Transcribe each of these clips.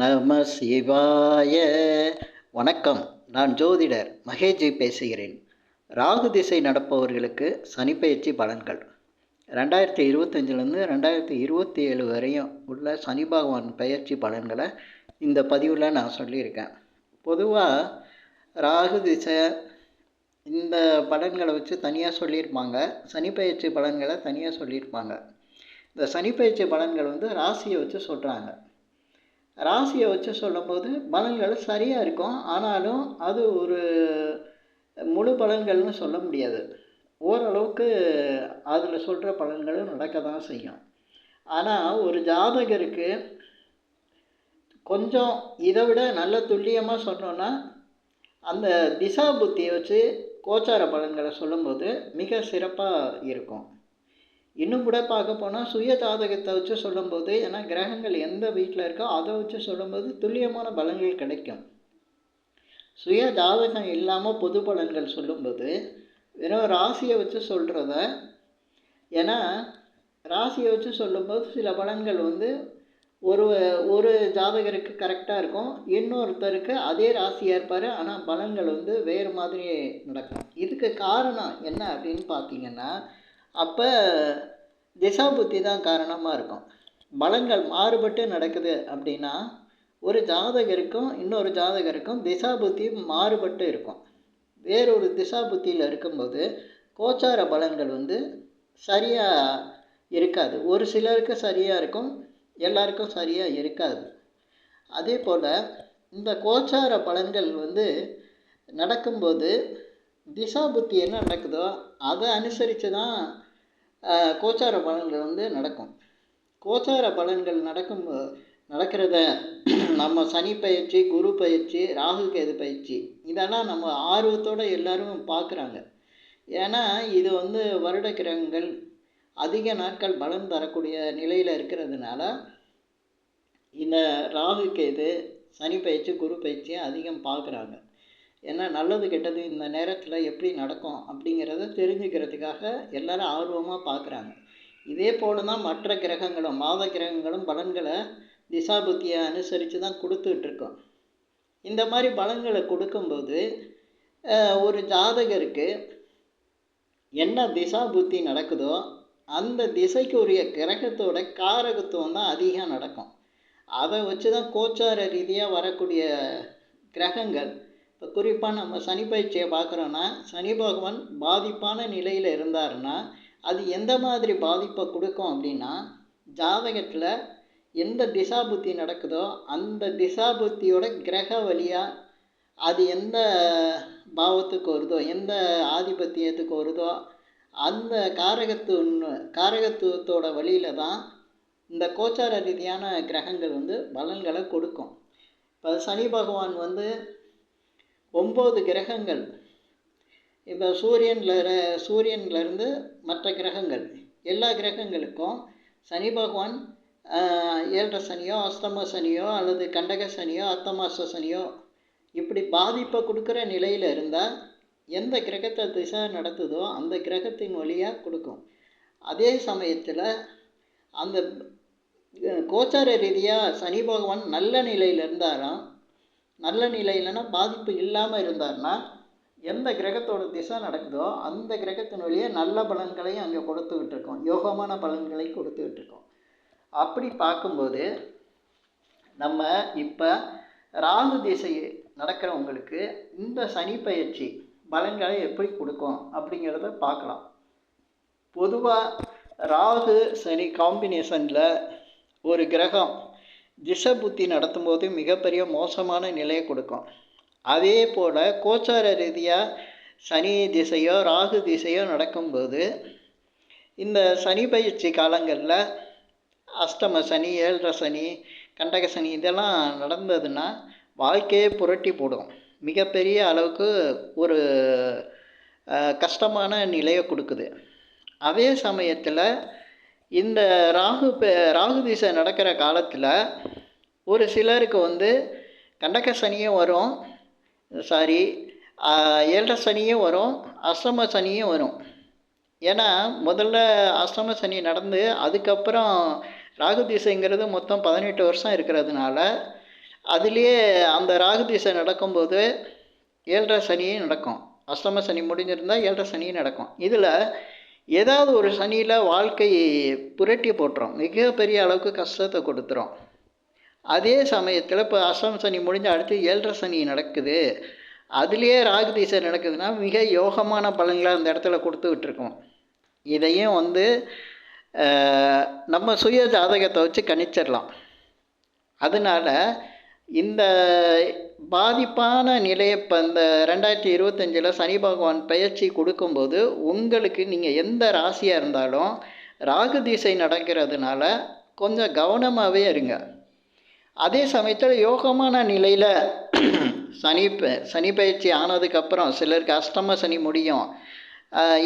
நம சிவாய. வணக்கம். நான் ஜோதிடர் மகேஜி பேசுகிறேன். ராகு திசை நடப்பவர்களுக்கு சனிப்பெயர்ச்சி பலன்கள் 2025லேருந்து 2027 வரையும் உள்ள சனி பகவான் பயிற்சி பலன்களை இந்த பதிவில் நான் சொல்லியிருக்கேன். பொதுவாக ராகு திசை இந்த பலன்களை வச்சு தனியாக சொல்லியிருப்பாங்க, சனிப்பெயர்ச்சி பலன்களை தனியாக சொல்லியிருப்பாங்க. இந்த சனிப்பெயர்ச்சி பலன்கள் ராசியை வச்சு சொல்கிறாங்க. ராசியை வச்சு சொல்லும்போது பலன்கள் சரியாக இருக்கும், ஆனாலும் அது ஒரு முழு பலன்கள்னு சொல்ல முடியாது. ஓரளவுக்கு அதில் சொல்கிற பலன்களும் நடக்க தான் செய்யும். ஆனால் ஒரு ஜாதகருக்கு கொஞ்சம் இதை விட நல்ல துல்லியமாக சொன்னோன்னா அந்த திசா புத்தியை வச்சு கோச்சார பலன்களை சொல்லும்போது மிக சிறப்பாக இருக்கும். இன்னும் கூட பார்க்க போனால் சுய ஜாதகத்தை வச்சு சொல்லும்போது, ஏன்னா கிரகங்கள் எந்த வீட்டில் இருக்கோ அதை வச்சு சொல்லும்போது துல்லியமான பலன்கள் கிடைக்கும். சுய ஜாதகம் இல்லாமல் பொது பலன்கள் சொல்லும்போது வெறும் ராசியை வச்சு சொல்கிறத, ஏன்னா ராசியை வச்சு சொல்லும்போது சில பலன்கள் ஒரு ஒரு ஜாதகருக்கு கரெக்டாக இருக்கும், இன்னொருத்தருக்கு அதே ராசியாக இருப்பார், ஆனால் பலன்கள் வேறு மாதிரி நடக்கும். இதுக்கு காரணம் என்ன அப்படின்னு பார்த்தீங்கன்னா, அப்போ திசா புத்தி தான் காரணமாக இருக்கும். பலன்கள் மாறுபட்டு நடக்குது அப்படின்னா ஒரு ஜாதகருக்கும் இன்னொரு ஜாதகருக்கும் திசா புத்தி மாறுபட்டு இருக்கும். வேறொரு திசா புத்தியில் இருக்கும்போது கோச்சார பலன்கள் சரியாக இருக்காது. ஒரு சிலருக்கு சரியாக இருக்கும், எல்லாருக்கும் சரியாக இருக்காது. அதே போல் இந்த கோச்சார பலன்கள் நடக்கும்போது திசா புத்தி என்ன நடக்குதோ அதை அனுசரித்து தான் கோச்சார பலன்கள் நடக்கும். கோச்சார பலன்கள் நடக்கிறத நம்ம சனி பயிற்சி, குரு பயிற்சி, ராகு கேது பயிற்சி இதெல்லாம் நம்ம ஆர்வத்தோடு எல்லோரும் பார்க்குறாங்க. ஏன்னா இது வருட கிரகங்கள் அதிக நாட்கள் பலன் தரக்கூடிய நிலையில் இருக்கிறதுனால இந்த ராகு கேது, சனி பயிற்சி, குரு பயிற்சியை அதிகம் பார்க்குறாங்க. ஏன்னா நல்லது கெட்டது இந்த நேரத்தில் எப்படி நடக்கும் அப்படிங்கிறத தெரிஞ்சுக்கிறதுக்காக எல்லோரும் ஆர்வமாக பார்க்குறாங்க. இதே போல் தான் மற்ற கிரகங்களும் மாத கிரகங்களும் பலன்களை திசா புத்தியை அனுசரித்து தான் கொடுத்துட்ருக்கோம். இந்த மாதிரி பலன்களை கொடுக்கும்போது ஒரு ஜாதகருக்கு என்ன திசா புத்தி நடக்குதோ அந்த திசைக்கு உரிய கிரகத்தோட காரகத்துவம் தான் அதிகம் நடக்கும். அதை வச்சு தான் கோச்சார ரீதியாக வரக்கூடிய கிரகங்கள், இப்போ குறிப்பாக நம்ம சனி பயிற்சியை பார்க்குறோன்னா, சனி பகவான் பாதிப்பான நிலையில் இருந்தாருன்னா அது எந்த மாதிரி பாதிப்பை கொடுக்கும் அப்படின்னா, ஜாதகத்தில் எந்த திசா புத்தி நடக்குதோ அந்த திசா புத்தியோட கிரக வழியாக அது எந்த பாவத்துக்கு வருதோ, எந்த ஆதிபத்தியத்துக்கு வருதோ அந்த காரகத்துவத்தோட வழியில் தான் இந்த கோச்சார ரீதியான கிரகங்கள் பலன்களை கொடுக்கும். இப்போ சனி பகவான் 9 கிரகங்கள், இப்போ சூரியன்லேருந்து மற்ற கிரகங்கள் எல்லா கிரகங்களுக்கும் சனி பகவான் 7 சனியோ, அஸ்தம சனியோ, அல்லது கண்டக சனியோ, அர்த்தமாச சனியோ இப்படி பாதிப்பை கொடுக்குற நிலையில் இருந்தால் எந்த கிரகத்தை திசை நடத்துதோ அந்த கிரகத்தின் வழியாக கொடுக்கும். அதே சமயத்தில் அந்த கோச்சார ரீதியாக சனி பகவான் நல்ல நிலையில் இருந்தாராம், நல்ல நிலையிலனா பாதிப்பு இல்லாமல் இருந்தார்னா எந்த கிரகத்தோட திசை நடக்குதோ அந்த கிரகத்தின் வழியாக நல்ல பலன்களையும் அங்கே கொடுத்துக்கிட்டு இருக்கோம், யோகமான பலன்களை கொடுத்துக்கிட்டு இருக்கோம். அப்படி பார்க்கும்போது நம்ம இப்போ ராகு திசை நடக்கிறவங்களுக்கு இந்த சனி பயிற்சி பலன்களை எப்படி கொடுக்கும் அப்படிங்கிறத பார்க்கலாம். பொதுவாக ராகு சனி காம்பினேஷனில் ஒரு கிரகம் திசை புத்தி நடத்தும்போது மிகப்பெரிய மோசமான நிலையை கொடுக்கும். அதே போல் கோச்சார ரீதியாக சனி திசையோ ராகு திசையோ நடக்கும்போது இந்த சனி பயிற்சி காலங்களில் அஷ்டம சனி, 7 சனி, கண்டக சனி இதெல்லாம் நடந்ததுன்னா வாழ்க்கையே புரட்டி போடும். மிகப்பெரிய அளவுக்கு ஒரு கஷ்டமான நிலையை கொடுக்குது. அதே சமயத்தில் இந்த ராகு திசை நடக்கிற காலத்தில் ஒரு சிலருக்கு கண்டக சனியும் வரும், 7 சனியும் வரும், அஷ்டம சனியும் வரும். ஏன்னா முதல்ல அஷ்டம சனி நடந்து அதுக்கப்புறம் ராகு திசைங்கிறது மொத்தம் 18 வருஷம் இருக்கிறதுனால அதுலேயே அந்த ராகு திசை நடக்கும்போது 7.5 சனியும் நடக்கும். அஷ்டம சனி முடிஞ்சிருந்தால் 7.5 சனியும் நடக்கும். இதில் ஏதாவது ஒரு சனியில் வாழ்க்கை புரட்டி போட்டுரும், மிகப்பெரிய அளவுக்கு கஷ்டத்தை கொடுத்துரும். அதே சமயத்தில் இப்போ அஷ்டம சனி முடிஞ்ச அடுத்து 7.5 சனி நடக்குது, அதுலேயே ராகு திசை நடக்குதுன்னா மிக யோகமான பலன்களை அந்த இடத்துல கொடுத்து விட்டுருக்கோம். இதையும் நம்ம சுய ஜாதகத்தை வச்சு கணிச்சிடலாம். அதனால் இந்த பாதிப்பான நிலையை இப்போ இந்த 2025 சனி பகவான் பயிற்சி கொடுக்கும்போது உங்களுக்கு நீங்கள் எந்த ராசியாக இருந்தாலும் ராகு திசை நடக்கிறதுனால கொஞ்சம் கவனமாகவே இருங்க. அதே சமயத்தில் யோகமான நிலையில் சனி பயிற்சி ஆனதுக்கப்புறம் சிலருக்கு அஷ்டம சனி முடியும்,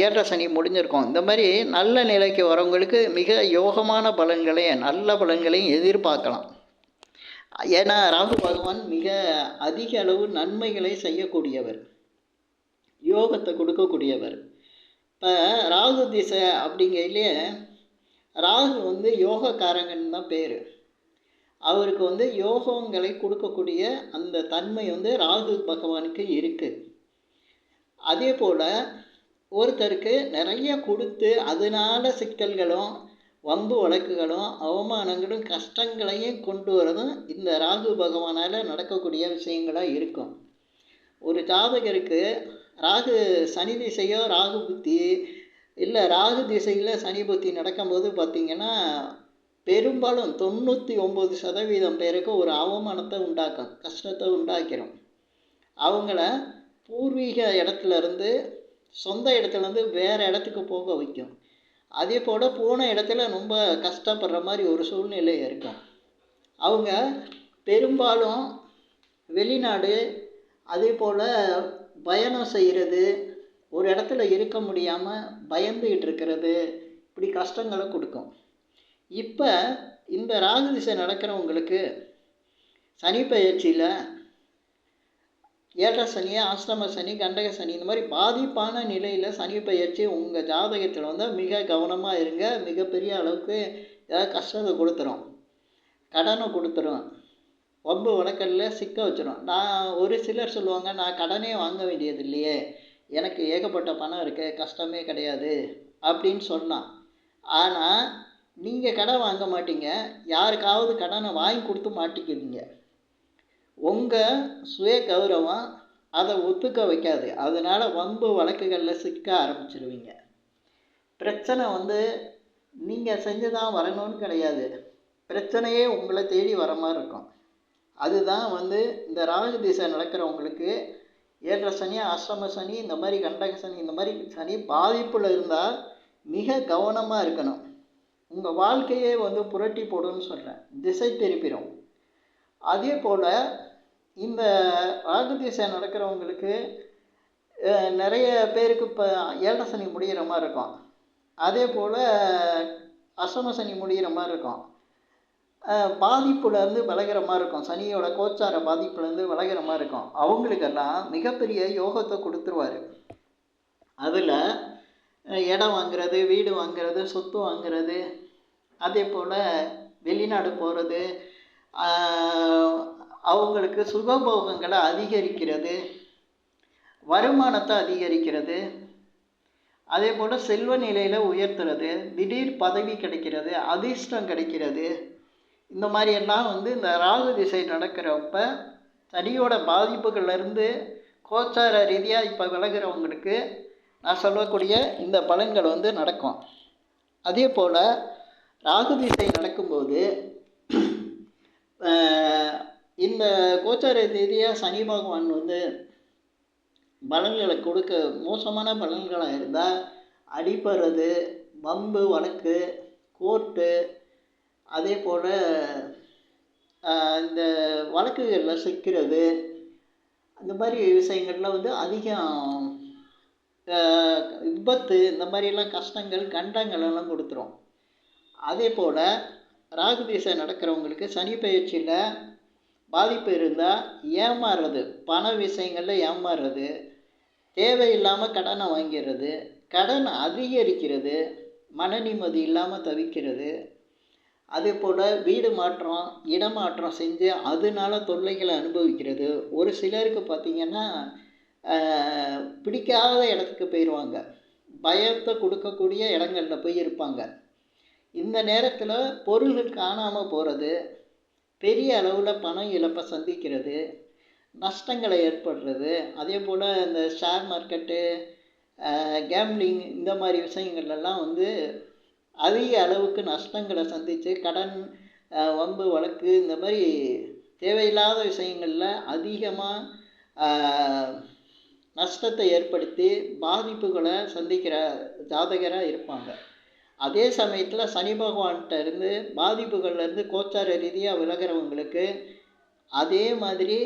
7.5 சனி முடிஞ்சிருக்கும். இந்த மாதிரி நல்ல நிலைக்கு வரவங்களுக்கு மிக யோகமான பலன்களையும் நல்ல பலன்களையும் எதிர்பார்க்கலாம். ஏன்னா ராகு பகவான் மிக அதிக அளவு நன்மைகளை செய்யக்கூடியவர், யோகத்தை கொடுக்கக்கூடியவர். இப்போ ராகு திசை அப்படிங்கிறதுலே ராகு யோகக்காரங்கன்னு தான் பேர். அவருக்கு யோகங்களை கொடுக்கக்கூடிய அந்த தன்மை ராகு பகவானுக்கு இருக்குது. அதே போல் ஒருத்தருக்கு நிறைய கொடுத்து அதனால சிக்கல்களும் வம்பு வழக்குகளும் அவமானங்களும் கஷ்டங்களையும் கொண்டு வரதும் இந்த ராகு பகவானால் நடக்கக்கூடிய விஷயங்களாக இருக்கும். ஒரு ஜாதகருக்கு ராகு சனி திசையோ ராகு புத்தி இல்லை ராகு திசையில் சனி புத்தி நடக்கும்போது பார்த்திங்கன்னா பெரும்பாலும் 99% பேருக்கு ஒரு அவமானத்தை உண்டாக்கும், கஷ்டத்தை உண்டாக்கிறோம். அவங்கள பூர்வீக இடத்துலேருந்து சொந்த இடத்துலேருந்து வேறு இடத்துக்கு போக வைக்கும். அதே போல் போன இடத்துல ரொம்ப கஷ்டப்படுற மாதிரி ஒரு சூழ்நிலை இருக்கும். அவங்க பெரும்பாலும் வெளிநாடு அதே போல் பயணம் செய்கிறது, ஒரு இடத்துல இருக்க முடியாமல் பயந்துக்கிட்டு இருக்கிறது, இப்படி கஷ்டங்களை கொடுக்கும். இப்போ இந்த ராகு திசை நடக்கிறவங்களுக்கு சனி பயிற்சியில் 7.5 சனி, அஷ்டம சனி, கண்டக சனி இந்த மாதிரி பாதிப்பான நிலையில் சனி பயிற்சி உங்கள் ஜாதகத்தில் மிக கவனமாக இருங்க. மிகப்பெரிய அளவுக்கு ஏதாவது கஷ்டத்தை கொடுத்துரும், கடனை கொடுத்துரும், வம்பு வழக்கல்ல சிக்க வச்சிடும். ஒரு சிலர் சொல்லுவாங்க, நான் கடனே வாங்க வேண்டியது இல்லையே, எனக்கு ஏகப்பட்ட பணம் இருக்கு, கஷ்டமே கிடையாது அப்படின்னு சொன்னான். ஆனால் நீங்கள் கடன் வாங்க மாட்டீங்க, யாருக்காவது கடனை வாங்கி கொடுத்து மாட்டிக்குவீங்க. உங்கள் சுய கௌரவம் அதை ஒத்துக்க வைக்காது. அதனால் வம்பு வழக்குகளில் சிக்க ஆரம்பிச்சிருவீங்க. பிரச்சனை நீங்கள் செஞ்சு தான் வரணும்னு கிடையாது, பிரச்சனையே உங்களை தேடி வர மாதிரி இருக்கும். அதுதான் இந்த ராகு திசை நடக்கிறவங்களுக்கு 7.5 சனி, அஷ்டம சனி, இந்த மாதிரி கண்டக சனி, இந்த மாதிரி சனி பாதிப்பில் இருந்தால் மிக கவனமாக இருக்கணும். உங்கள் வாழ்க்கையே புரட்டி போடுன்னு சொல்கிறேன், திசை திருப்பிடும். அதே போல் இந்த ராகு திசை நடக்கிறவங்களுக்கு நிறைய பேருக்கு இப்போ 7.5 சனி முடிகிற மாதிரி இருக்கும், அதே போல் அஷ்டம சனி முடிகிற மாதிரி இருக்கும், பாதிப்புலேருந்து விலகிற மாதிரி இருக்கும், சனியோட கோச்சார பாதிப்புலேருந்து விலகிற மாதிரி இருக்கும். அவங்களுக்கெல்லாம் மிகப்பெரிய யோகத்தை கொடுத்துருவார். அதில் இடம் வாங்கிறது, வீடு வாங்கிறது, சொத்து வாங்கிறது, அதே போல் வெளிநாடு போகிறது, அவங்களுக்கு சுகபோகங்களை அதிகரிக்கிறது, வருமானத்தை அதிகரிக்கிறது, அதே போல் செல்வ நிலையில் உயர்த்துறது, திடீர் பதவி கிடைக்கிறது, அதிர்ஷ்டம் கிடைக்கிறது. இந்த மாதிரியெல்லாம் இந்த ராகு திசை நடக்கிறப்ப சனியோட பாதிப்புகள்லேருந்து கோச்சார ரீதியாக இப்போ விலகிறவங்களுக்கு நான் சொல்லக்கூடிய இந்த பலன்கள் நடக்கும். அதே போல் ராகு திசை நடக்கும்போது இந்த கோச்சார ரீதியாக சனி பகவான் பலன்களை கொடுக்க மோசமான பலன்களாக இருந்தால் அடிப்படுறது, வம்பு வழக்கு, கோர்ட்டு, அதே போல் இந்த வழக்குகளில் சிக்கிறது, அந்த மாதிரி விஷயங்களில் அதிகம் விபத்து, இந்த மாதிரிலாம் கஷ்டங்கள் கண்டங்களெல்லாம் கொடுத்துரும். அதே போல் ராகு திசை நடக்கிறவங்களுக்கு சனி பயிற்சியில் பாதிப்பு இருந்தால் ஏமாறுறது, பண விஷயங்களில் ஏமாறுறது, தேவையில்லாமல் கடனை வாங்கிறது, கடன் அதிகரிக்கிறது, மன நிம்மதி இல்லாமல் தவிக்கிறது, அதே போல் வீடு மாற்றம், இடமாற்றம் செஞ்சு அதனால தொல்லைகளை அனுபவிக்கிறது. ஒரு சிலருக்கு பார்த்திங்கன்னா பிடிக்காத இடத்துக்கு போயிடுவாங்க. பயத்தை கொடுக்கக்கூடிய இடங்களில் போய் இருப்பாங்க. இந்த நேரத்தில் பொருள்கள் காணாமல் போகிறது, பெரிய அளவில் பண இழப்பை சந்திக்கிறது, நஷ்டங்களை ஏற்படுறது. அதே போல் இந்த ஷேர் மார்க்கெட்டு, கேம்லிங் இந்த மாதிரி விஷயங்கள்லாம் வந்து அதிக அளவுக்கு நஷ்டங்களை சந்தித்து கடன், வம்பு வழக்கு இந்த மாதிரி தேவையில்லாத விஷயங்களில் அதிகமாக நஷ்டத்தை ஏற்படுத்தி பாதிப்புகளை சந்திக்கிற ஜாதகராக இருப்பாங்க. அதே சமயத்தில் சனி பகவான்கிட்ட இருந்து பாதிப்புகள்லேருந்து கோச்சார ரீதியாக விலகிறவங்களுக்கு அதே மாதிரி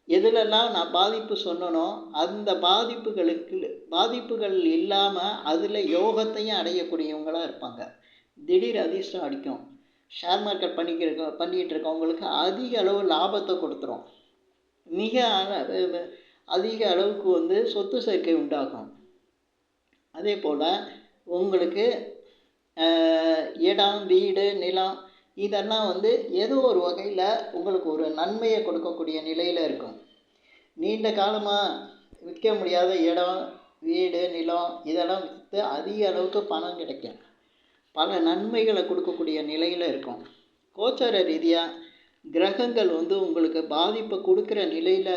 எதுலெல்லாம் நான் பாதிப்பு சொன்னனோ அந்த பாதிப்புகள் இல்லாமல் அதில் யோகத்தையும் அடையக்கூடியவங்களாக இருப்பாங்க. திடீர் அதிர்ஷ்டம் அடிக்கும். ஷேர் மார்க்கெட் பண்ணிக்கிட்டு இருக்கவங்களுக்கு அதிக அளவு லாபத்தை கொடுத்துரும். மிக அதிக அளவுக்கு வந்து சொத்து சேர்க்கை உண்டாகும். அதே போல் உங்களுக்கு இடம், வீடு, நிலம் இதெல்லாம் வந்து ஏதோ ஒரு வகையில் உங்களுக்கு ஒரு நன்மையை கொடுக்கக்கூடிய நிலையில் இருக்கும். நீண்ட காலமாக விற்க முடியாத இடம், வீடு, நிலம் இதெல்லாம் விற்று அதிக அளவுக்கு பணம் கிடைக்கும். பல நன்மைகளை கொடுக்கக்கூடிய நிலையில் இருக்கும். கோச்சார ரீதியாக கிரகங்கள் வந்து உங்களுக்கு பாதிப்பை கொடுக்குற நிலையில்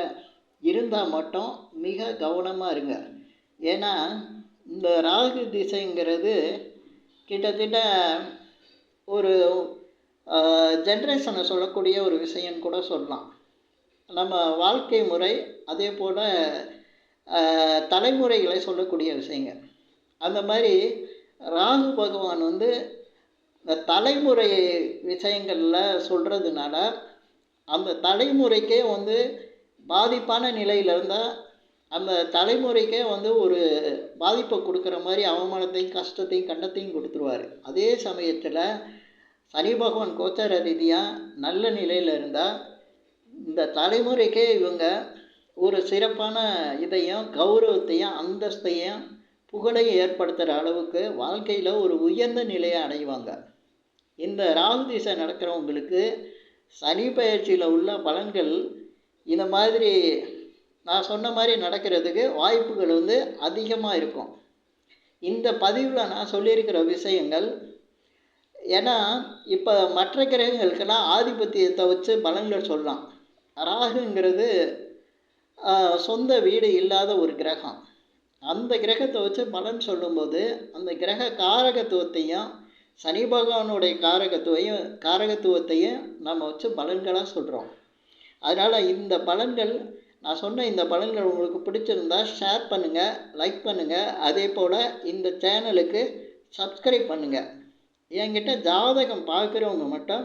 இருந்தால் மட்டும் மிக கவனமாக இருங்க. ஏன்னா இந்த ராகு திசைங்கிறது கிட்டத்தட்ட ஒரு ஜென்ரேஷனை சொல்லக்கூடிய ஒரு விஷயம்னு கூட சொல்லலாம். நம்ம வாழ்க்கை முறை, அதே போல் தலைமுறைகளை சொல்லக்கூடிய விஷயங்கள். அந்த மாதிரி ராகு பகவான் வந்து இந்த தலைமுறை விஷயங்களில் சொல்கிறதுனால அந்த தலைமுறைக்கே வந்து பாதிப்பான நிலையில் இருந்தால் அந்த தலைமுறைக்கே வந்து ஒரு பாதிப்பை கொடுக்குற மாதிரி அவமானத்தையும் கஷ்டத்தையும் கண்டத்தையும் கொடுத்துருவார். அதே சமயத்தில் சனி பகவான் கோச்சார ரீதியாக நல்ல நிலையில் இருந்தால் இந்த தலைமுறைக்கே இவங்க ஒரு சிறப்பான இதையும் கௌரவத்தையும் அந்தஸ்தையும் புகழையும் ஏற்படுத்துகிற அளவுக்கு வாழ்க்கையில் ஒரு உயர்ந்த நிலையை அடைவாங்க. இந்த ராகு திசை நடக்கிறவங்களுக்கு சனி பயிற்சியில் உள்ள பலன்கள் இந்த மாதிரி நான் சொன்ன மாதிரி நடக்கிறதுக்கு வாய்ப்புகள் வந்து அதிகமாக இருக்கும். இந்த பதிவில் நான் சொல்லியிருக்கிற விஷயங்கள் ஏன்னா இப்போ மற்ற கிரகங்களுக்கெல்லாம் ஆதிபத்தியத்தை வச்சு பலன்கள் சொல்லலாம். ராகுங்கிறது சொந்த வீடு இல்லாத ஒரு கிரகம். அந்த கிரகத்தை வச்சு பலன் சொல்லும்போது அந்த கிரக காரகத்துவத்தையும் சனி பகவானுடைய காரகத்துவத்தையும் நம்ம வச்சு பலன்களாக சொல்கிறோம். அதனால் இந்த பலன்கள் நான் சொன்ன இந்த பலன்கள் உங்களுக்கு பிடிச்சிருந்தா ஷேர் பண்ணுங்கள், லைக் பண்ணுங்கள். அதே போல் இந்த சேனலுக்கு சப்ஸ்கிரைப் பண்ணுங்கள். என்கிட்ட ஜாதகம் பார்க்குறவங்க மட்டும்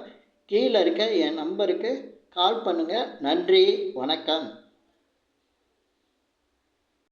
கீழே இருக்க என் நம்பருக்கு கால் பண்ணுங்கள். நன்றி, வணக்கம்.